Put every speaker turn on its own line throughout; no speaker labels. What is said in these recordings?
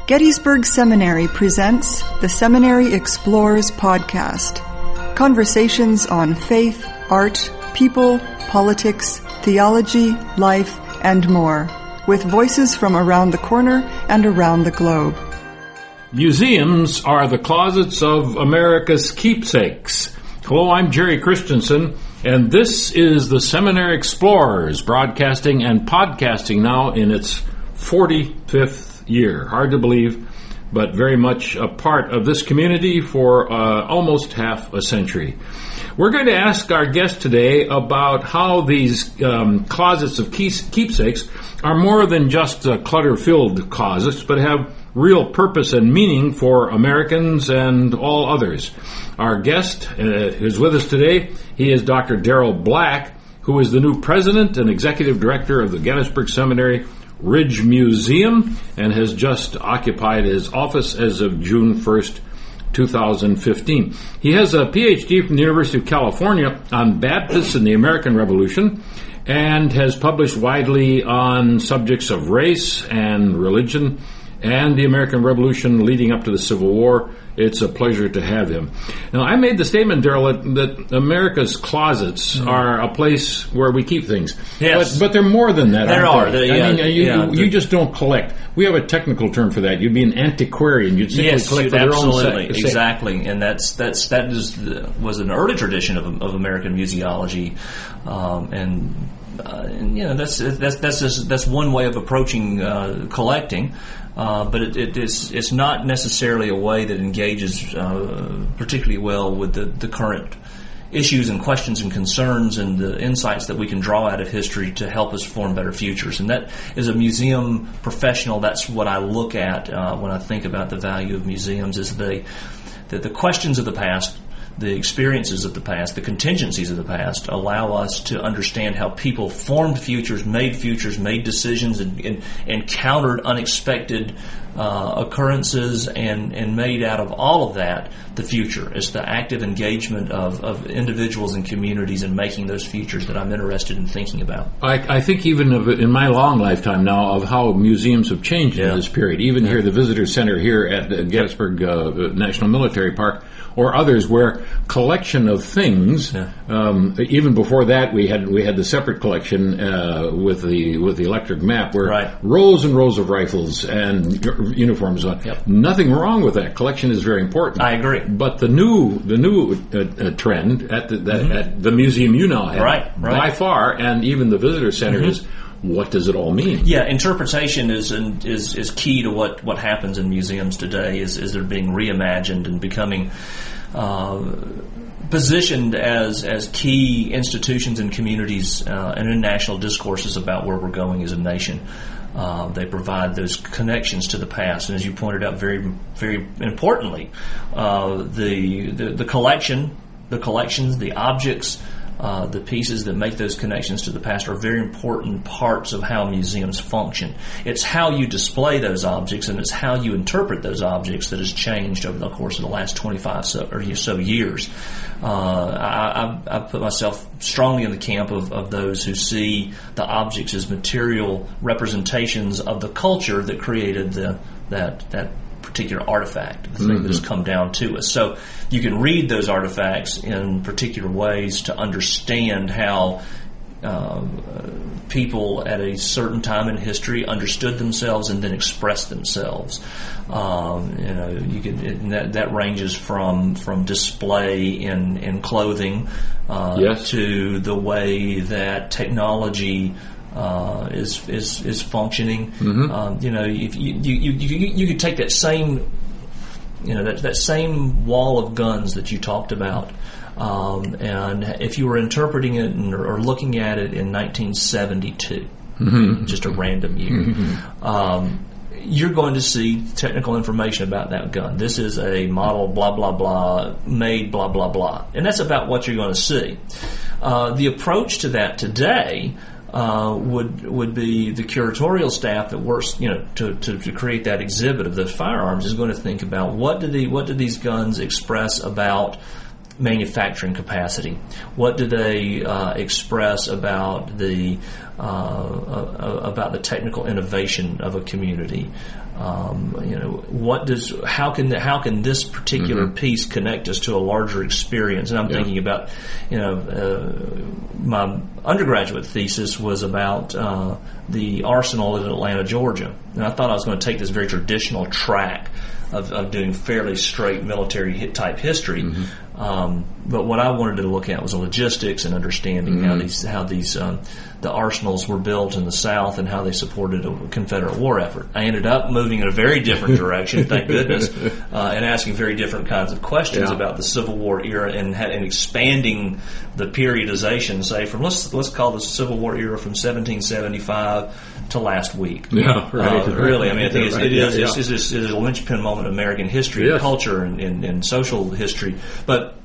Gettysburg Seminary presents the Seminary Explores podcast. Conversations on faith, art, people, politics, theology, life, and more, with voices from around the corner and around the globe.
Museums are the closets of America's keepsakes. Hello, I'm Jerry Christensen, and this is the Seminary Explorers, broadcasting and podcasting now in its 45th year. Hard to believe, but very much a part of this community for almost half a century. We're going to ask our guest today about how these closets of keepsakes are more than just clutter-filled closets, but have real purpose and meaning for Americans and all others. Our guest who's with us today, he is Dr. Darrell Black, who is the new president and executive director of the Gettysburg Seminary Ridge Museum and has just occupied his office as of June 1st, 2015. He has a PhD from the University of California on Baptists and the American Revolution and has published widely on subjects of race and religion and the American Revolution leading up to the Civil War. It's a pleasure to have him. Now, I made the statement, Darrell, that America's closets are a place where we keep things.
Yes.
But they're more than that, aren't they? You just don't collect. We have a technical term for that. You'd be an antiquarian. You'd simply collect for your own sake.
Absolutely, exactly. And that was an early tradition of American museology, that's one way of approaching collecting. But it's not necessarily a way that engages particularly well with the current issues and questions and concerns and the insights that we can draw out of history to help us form better futures. And that, as a museum professional, that's what I look at when I think about the value of museums, is the questions of the past, the experiences of the past, the contingencies of the past allow us to understand how people formed futures, made decisions, and encountered unexpected occurrences, and made out of all of that the future. It's the active engagement of individuals and communities in making those futures that I'm interested in thinking about.
I think even in my long lifetime now of how museums have changed in this period. Even here, the Visitor Center here at the Gettysburg National Military Park, or others where collection of things. Even before that, we had the separate collection with the electric map, where rows and rows of rifles and uniforms on. Nothing wrong with that. Collection is very important.
I agree.
But the new trend at the museum you now have, by far, and even the Visitor Center is, what does it all mean?
Yeah, interpretation is key to what happens in museums today. Is they're being reimagined and becoming positioned as key institutions and communities and in national discourses about where we're going as a nation. They provide those connections to the past, and as you pointed out, very, very importantly, the collections, the objects. The pieces that make those connections to the past are very important parts of how museums function. It's how you display those objects, and it's how you interpret those objects that has changed over the course of the last 25 or so years. I put myself strongly in the camp of those who see the objects as material representations of the culture that created that particular artifact, the thing that's come down to us. So you can read those artifacts in particular ways to understand how people at a certain time in history understood themselves and then expressed themselves. That ranges from display in clothing to the way that technology is functioning. If you could take that same that same wall of guns that you talked about, and if you were interpreting it or looking at it in 1972, just a random year, you're going to see technical information about that gun. This is a model blah blah blah, made blah blah blah, and that's about what you're going to see. The approach to that today would be the curatorial staff that works, to create that exhibit of those firearms is going to think about what do these guns express about manufacturing capacity? What do they express about the technical innovation of a community? How can this particular piece connect us to a larger experience? And I'm thinking about, my undergraduate thesis was about the arsenal in Atlanta, Georgia, and I thought I was going to take this very traditional track of doing fairly straight military type history. But what I wanted to look at was the logistics and understanding how these the arsenals were built in the South and how they supported a Confederate war effort. I ended up moving in a very different direction, thank goodness, and asking very different kinds of questions about the Civil War era and expanding the periodization, say from let's call the Civil War era from 1775 to last week.
Yeah, right.
Really, I mean, I think it is a linchpin moment in American history, and culture, and social history. But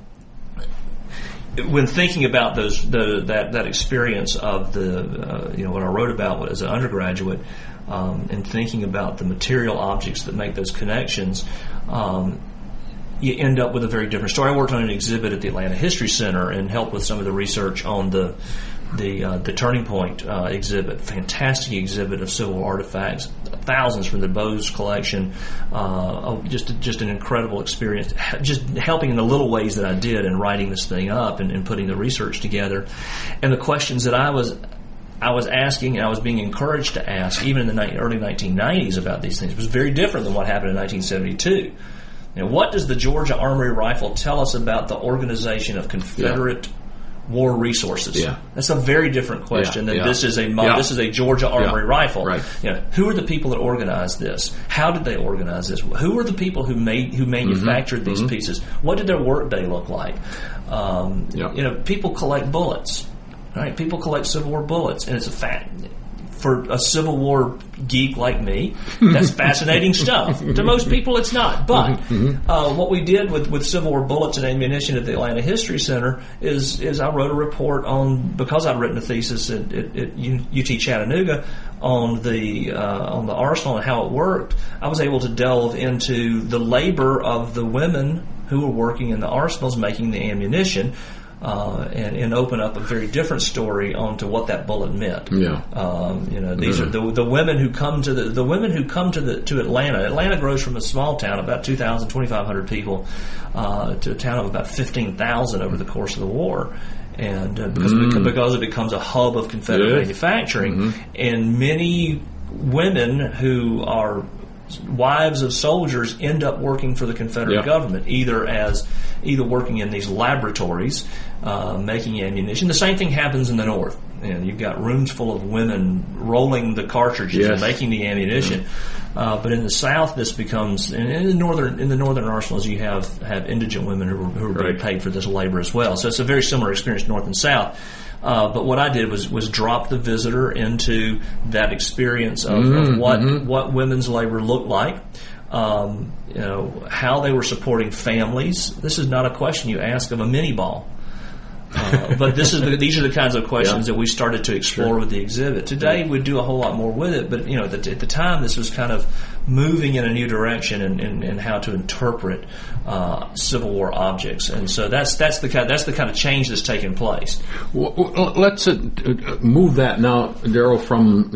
when thinking about that experience of what I wrote about as an undergraduate, and thinking about the material objects that make those connections, you end up with a very different story. I worked on an exhibit at the Atlanta History Center and helped with some of the research on the Turning Point exhibit, fantastic exhibit of Civil War artifacts, thousands from the Bose collection, just an incredible experience, just helping in the little ways that I did in writing this thing up and putting the research together. And the questions that I was asking and I was being encouraged to ask, even in the early 1990s about these things, was very different than what happened in 1972. What does the Georgia Armory Rifle tell us about the organization of Confederate war resources? That's a very different question than this is a Georgia Armory Rifle.
Right.
Who are the people that organized this? How did they organize this? Who are the people who manufactured these pieces? What did their work day look like? People collect bullets. Right? People collect Civil War bullets, and it's a fact. For a Civil War geek like me, that's fascinating stuff. To most people, it's not. But what we did with Civil War bullets and ammunition at the Atlanta History Center is I wrote a report because I'd written a thesis at UT Chattanooga on the arsenal and how it worked. I was able to delve into the labor of the women who were working in the arsenals making the ammunition. And open up a very different story onto what that bullet meant. These are the women who come to to Atlanta. Atlanta grows from a small town, about 2,000, 2,500 people, to a town of about 15,000 over the course of the war. And because it becomes a hub of Confederate manufacturing, and many women who are wives of soldiers end up working for the Confederate government, either working in these laboratories making ammunition. The same thing happens in the North. You've got rooms full of women rolling the cartridges and making the ammunition. But in the South, this becomes, and in the northern arsenals, you have indigent women who are being paid for this labor as well. So it's a very similar experience, North and South. But what I did was drop the visitor into that experience of what women's labor looked like, how they were supporting families. This is not a question you ask of a mini ball. But these are the kinds of questions that we started to explore with the exhibit. Today we'd do a whole lot more with it, but at the time this was kind of moving in a new direction in how to interpret Civil War objects, and so that's the kind of change that's taken place.
Well, let's move that now, Darrell, from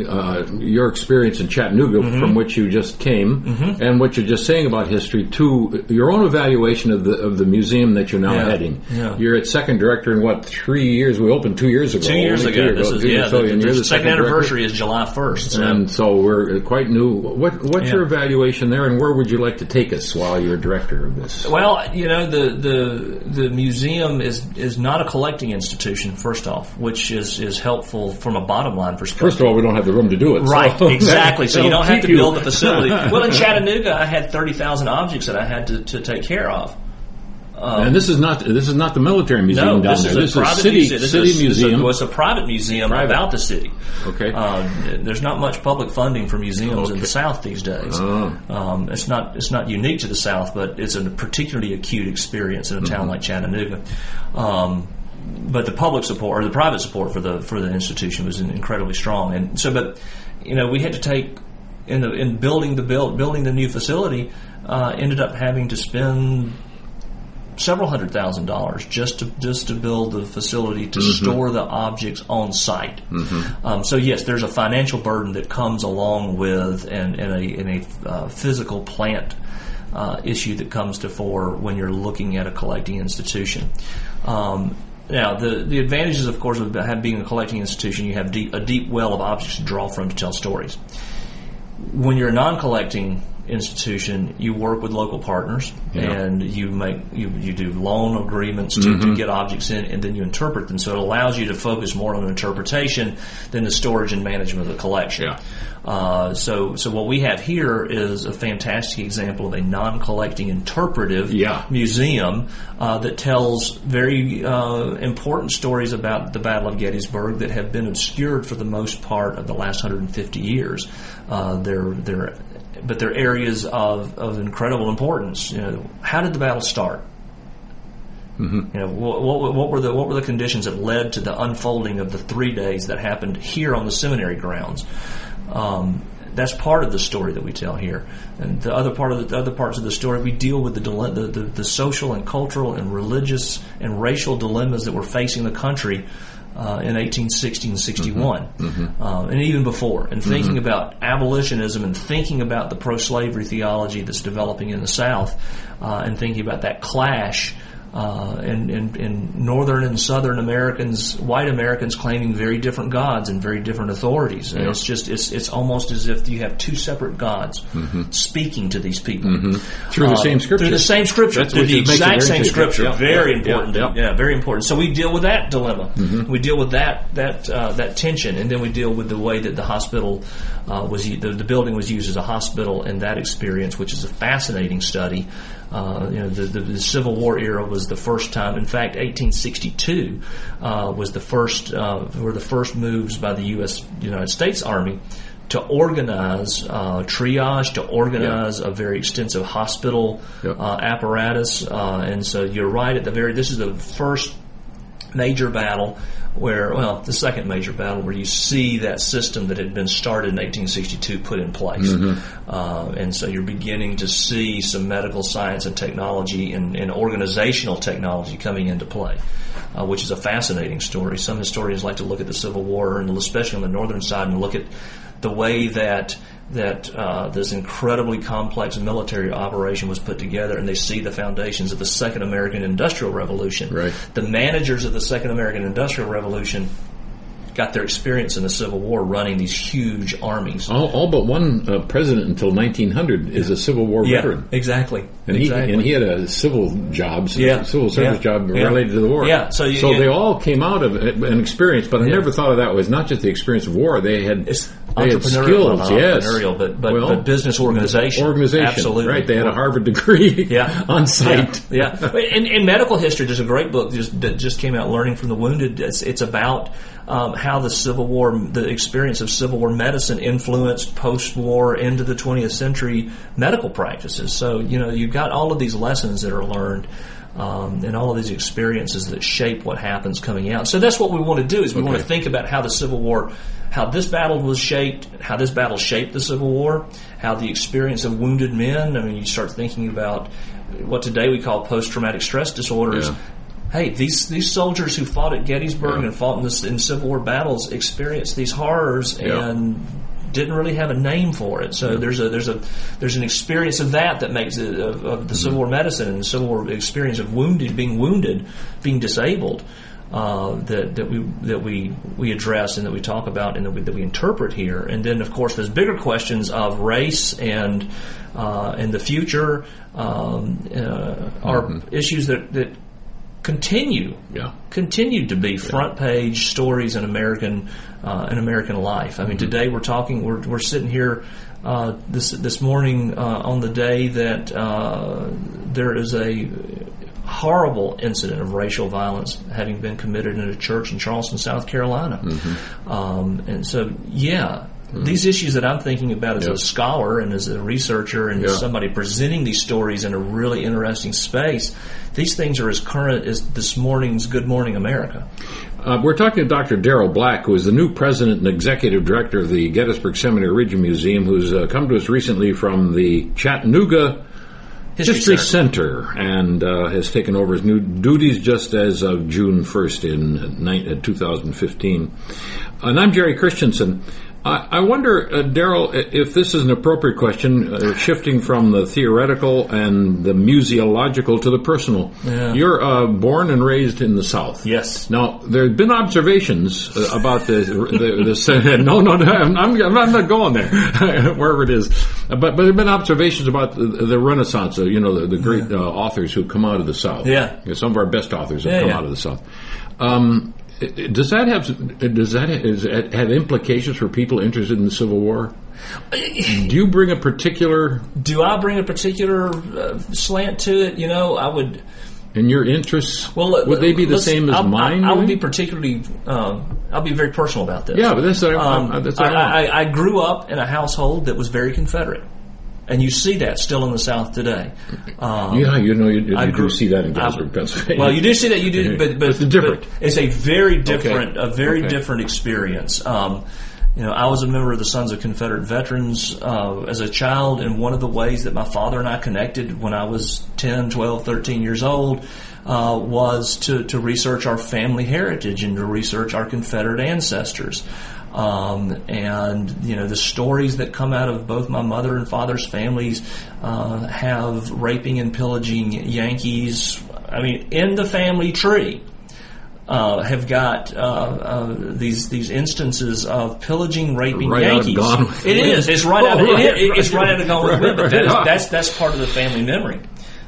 your experience in Chattanooga, from which you just came, and what you're just saying about history, to your own evaluation of the museum that you're now heading. You're its second director in 3 years? We opened 2 years ago.
2 years ago. The second anniversary is July 1st. So.
And so we're quite new. What's your evaluation there, and where would you like to take us while you're director of this?
Well, the museum is not a collecting institution, first off, which is helpful from a bottom line perspective.
First of all, we don't have the room to do it.
Right, so exactly. So you don't have to build the facility. Well, in Chattanooga, I had 30,000 objects that I had to take care of.
And this is not the military museum down there. This is a city museum.
It's a private museum about the city.
Okay.
There's not much public funding for museums in the South these days. It's not unique to the South, but it's a particularly acute experience in a town like Chattanooga. But the public support or the private support for the institution was incredibly strong, and so. But we had to take in building the new facility. Ended up having to spend several $100,000 just to build the facility to store the objects on site. So yes, there's a financial burden that comes along with and a physical plant issue that comes to fore when you're looking at a collecting institution. Now, the advantages, of course, of being a collecting institution, you have a deep well of objects to draw from to tell stories. When you're a non-collecting institution, you work with local partners, and you do loan agreements to get objects in, and then you interpret them. So it allows you to focus more on interpretation than the storage and management of the collection. So what we have here is a fantastic example of a non-collecting interpretive museum that tells very important stories about the Battle of Gettysburg that have been obscured for the most part of the last 150 years. But they're areas of incredible importance. How did the battle start? What were the conditions that led to the unfolding of the 3 days that happened here on the seminary grounds? That's part of the story that we tell here, and the other parts of the story we deal with the social and cultural and religious and racial dilemmas that were facing the country in 1860 and 61, and even before, and thinking about abolitionism and thinking about the pro-slavery theology that's developing in the South, and thinking about that clash in northern and southern Americans, white Americans claiming very different gods and very different authorities. And it's almost as if you have two separate gods speaking to these people
through the same scripture.
Through the same scripture, through the exact same scripture. Very important. Very important. So we deal with that dilemma. We deal with that tension, and then we deal with the way that the hospital the building was used as a hospital, and that experience, which is a fascinating study. The Civil War era was the first time. In fact, 1862 was the first were the first moves by the United States Army to organize triage, to organize a very extensive hospital apparatus. And so you're right this is the first major battle the second major battle where you see that system that had been started in 1862 put in place. And so you're beginning to see some medical science and technology and organizational technology coming into play, which is a fascinating story. Some historians like to look at the Civil War, and especially on the northern side, and look at the way that this incredibly complex military operation was put together, and they see the foundations of the Second American Industrial Revolution. Right. The managers of the Second American Industrial Revolution got their experience in the Civil War running these huge armies.
All but one president until 1900 is a Civil War veteran.
Exactly.
And he had a civil job, civil service job related to the war.
So
they all came out of an experience, but I never thought of that was not just the experience of war. They had skills,
but business organization. Absolutely.
Right. They had a Harvard degree on site.
In medical history, there's a great book that just came out, Learning from the Wounded. It's about how the Civil War, the experience of Civil War medicine influenced post-war into the 20th century medical practices. So, you've got all of these lessons that are learned and all of these experiences that shape what happens coming out. So that's what we want to do, is we want to think about how the Civil War, how this battle was shaped, how this battle shaped the Civil War, how the experience of wounded men, you start thinking about what today we call post-traumatic stress disorders. Hey, these soldiers who fought at Gettysburg and fought in Civil War battles experienced these horrors and didn't really have a name for it. So there's an experience of that makes it of the Civil War medicine and the Civil War experience of being disabled, that we address and that we talk about and that we interpret here. And then of course there's bigger questions of race and the future are issues that continue to be front page stories in American life. Today we're sitting here this morning on the day that there is a horrible incident of racial violence having been committed in a church in Charleston, South Carolina. And so these issues that I'm thinking about as a scholar and as a researcher and as somebody presenting these stories in a really interesting space, these things are as current as this morning's Good Morning America.
We're talking to Dr. Darrell Black, who is the new president and executive director of the Gettysburg Seminary Region Museum, who's come to us recently from the Chattanooga History Center, and has taken over his new duties just as of June 1st in 2015. And I'm Jerry Christensen. I wonder, Daryl, if this is an appropriate question, shifting from the theoretical and the museological to the personal. Yeah. You're born and raised in the South.
Yes.
Now, there have been observations about the no, I'm not going there, wherever it is. But there have been observations about the Renaissance, the great authors who come out of the South.
Yeah.
Some of our best authors have come out of the South. Does that have implications for people interested in the Civil War? Do you bring a particular?
Do I bring a particular slant to it? I would.
And your interests? Well, would they be the same as mine?
I would be particularly. I'll be very personal about this.
Yeah, but that's what
I grew up in a household that was very Confederate. And you see that still in the South today.
You do see that in Gettysburg, Pennsylvania.
Well, you do see that. You do, but
it's different.
But it's a very different, different experience. I was a member of the Sons of Confederate Veterans as a child, and one of the ways that my father and I connected when I was 10, 12, 13 years old was to research our family heritage and to research our Confederate ancestors. The stories that come out of both my mother and father's families have raping and pillaging Yankees. I mean, in the family tree, have got these instances of pillaging, raping Yankees. It is. It's right out. It's right out of Gone with the Wind. But that's part of the family memory.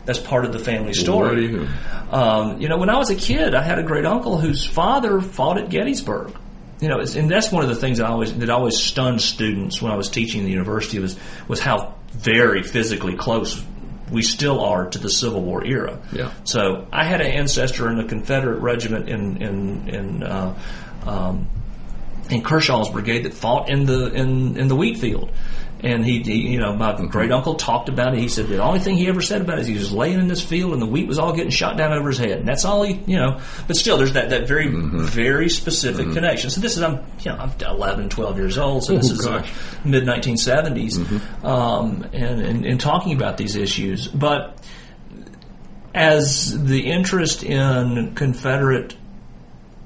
That's part of the family story. When I was a kid, I had a great uncle whose father fought at Gettysburg. And that's one of the things that always stunned students when I was teaching at the university was how very physically close we still are to the Civil War era.
Yeah.
So I had an ancestor in a Confederate regiment in Kershaw's brigade that fought in the wheat field. And my great uncle talked about it. He said the only thing he ever said about it is he was laying in this field and the wheat was all getting shot down over his head. And that's all but still there's that very, very specific connection. So this is, I'm 11, 12 years old. So this is mid 1970s. And talking about these issues. But as the interest in Confederate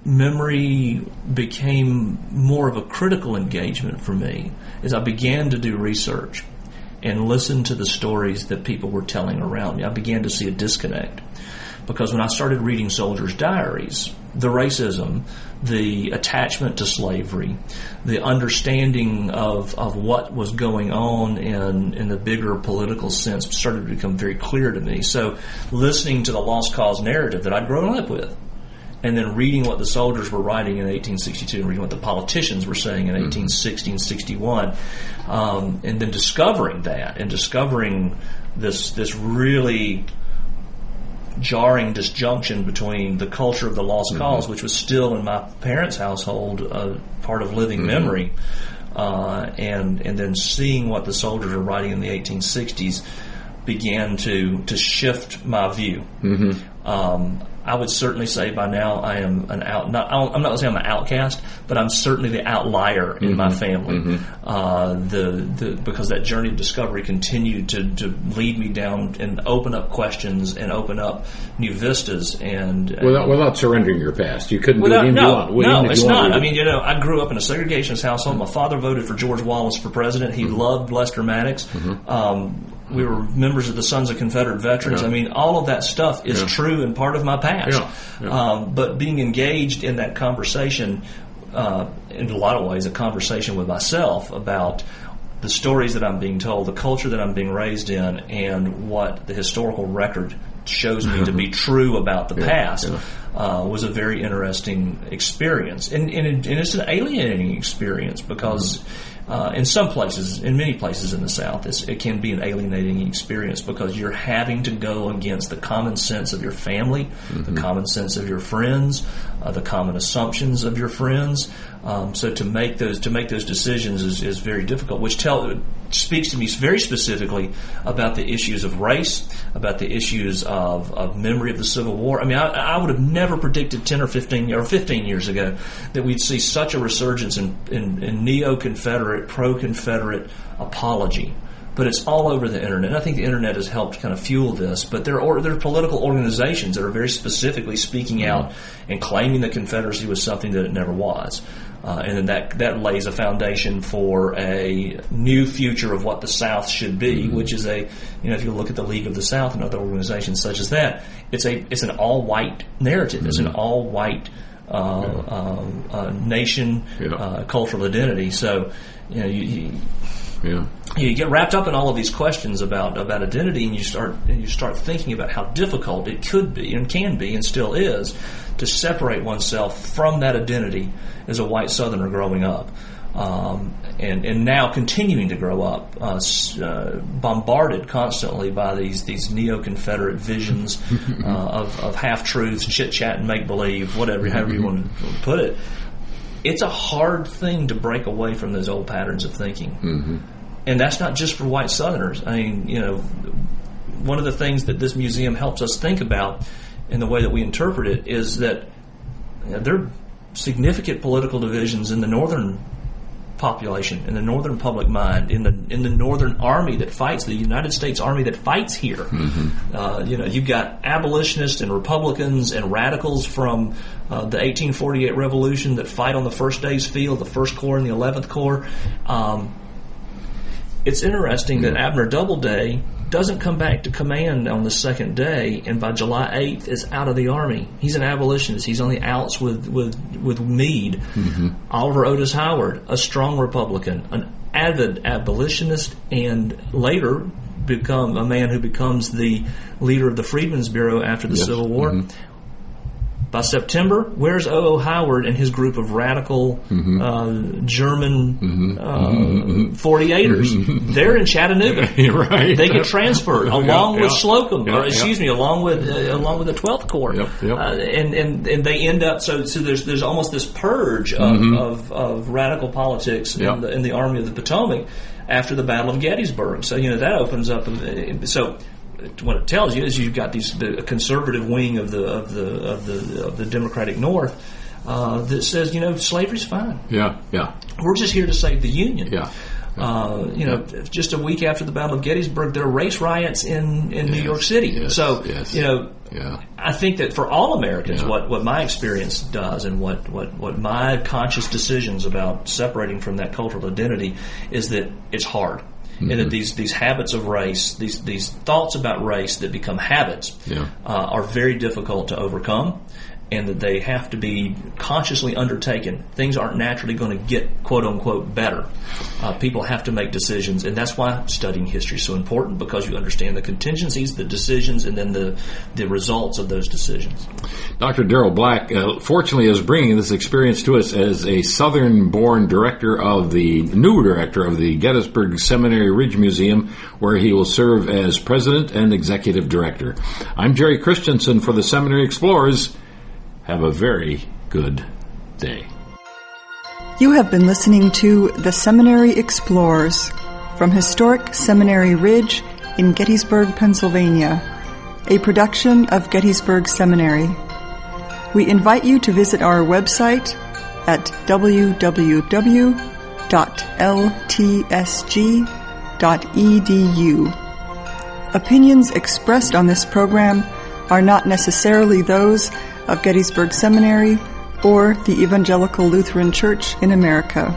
memory became more of a critical engagement for me as I began to do research and listen to the stories that people were telling around me. I began to see a disconnect because when I started reading soldiers' diaries, the racism, the attachment to slavery, the understanding of what was going on in the bigger political sense started to become very clear to me. So listening to the lost cause narrative that I'd grown up with, and then reading what the soldiers were writing in 1862 and reading what the politicians were saying in 1860 and 61, and then discovering that and discovering this really jarring disjunction between the culture of the lost cause, which was still in my parents' household part of living memory, and then seeing what the soldiers were writing in the 1860s began to shift my view. I would certainly say by now I am I'm not going to say I'm an outcast, but I'm certainly the outlier in my family. Because that journey of discovery continued to lead me down and open up questions and open up new vistas. And
without surrendering your past, you couldn't do it.
No, it's not. I mean, I grew up in a segregationist household. My father voted for George Wallace for president. He loved Lester Maddox. We were members of the Sons of Confederate Veterans. I mean, all of that stuff is true and part of my past. But being engaged in that conversation, in a lot of ways, a conversation with myself about the stories that I'm being told, the culture that I'm being raised in, and what the historical record shows me to be true about the past, was a very interesting experience. And it's an alienating experience because in some places, in many places in the South, it can be an alienating experience because you're having to go against the common sense of your family, the common sense of your friends, the common assumptions of your friends. So to make those decisions is very difficult, which speaks to me very specifically about the issues of race, about the issues of memory of the Civil War. I mean, I would have never predicted 10 or 15 years ago that we'd see such a resurgence in neo-Confederate, pro-Confederate apology but it's all over the internet. And I think the internet has helped kind of fuel this. But there are political organizations that are very specifically speaking out and claiming the Confederacy was something that it never was. And then that lays a foundation for a new future of what the South should be, which is if you look at the League of the South and other organizations such as that, it's an all-white narrative. It's an all-white nation, cultural identity. So, you get wrapped up in all of these questions about identity, and you start thinking about how difficult it could be and can be and still is to separate oneself from that identity as a white Southerner growing up, and now continuing to grow up, bombarded constantly by these neo-Confederate visions of half-truths, chit-chat and make-believe, however you want to put it. It's a hard thing to break away from those old patterns of thinking. Mm-hmm. And that's not just for white Southerners. I mean, one of the things that this museum helps us think about in the way that we interpret it is that there are significant political divisions in the northern population, in the northern public mind, in the Northern Army that fights, the United States Army that fights here. Mm-hmm. You've got abolitionists and Republicans and radicals from the 1848 Revolution that fight on the First Day's Field, the 1st Corps and the 11th Corps. It's interesting that Abner Doubleday doesn't come back to command on the 2nd day, and by July 8th is out of the Army. He's an abolitionist. He's on the outs with Meade. Mm-hmm. Oliver Otis Howard, a strong Republican, an avid abolitionist, and later become a man who becomes the leader of the Freedmen's Bureau after the Civil War. Mm-hmm. By September, where's O.O. Howard and his group of radical German 48ers? Mm-hmm. They're in Chattanooga. Right. They get transferred along with Slocum, along with the 12th Corps, and they end up. So there's almost this purge of radical politics in the Army of the Potomac after the Battle of Gettysburg. So that opens up. So what it tells you is you've got the conservative wing of the Democratic North that says slavery's fine. We're just here to save the Union. Just a week after the Battle of Gettysburg, there are race riots in New York City. I think that for all Americans, what my experience does and what my conscious decisions about separating from that cultural identity is that it's hard. Mm-hmm. And that these habits of race, these thoughts about race that become habits, are very difficult to overcome, and that they have to be consciously undertaken. Things aren't naturally going to get quote unquote better. People have to make decisions, and that's why studying history is so important, because you understand the contingencies, the decisions, and then the results of those decisions.
Dr. Darrell Black, fortunately, is bringing this experience to us as a Southern-born new director of the Gettysburg Seminary Ridge Museum, where he will serve as president and executive director. I'm Jerry Christensen for the Seminary Explorers. Have a very good day.
You have been listening to The Seminary Explorers from historic Seminary Ridge in Gettysburg, Pennsylvania, a production of Gettysburg Seminary. We invite you to visit our website at www.ltsg.edu. Opinions expressed on this program are not necessarily those of Gettysburg Seminary or the Evangelical Lutheran Church in America.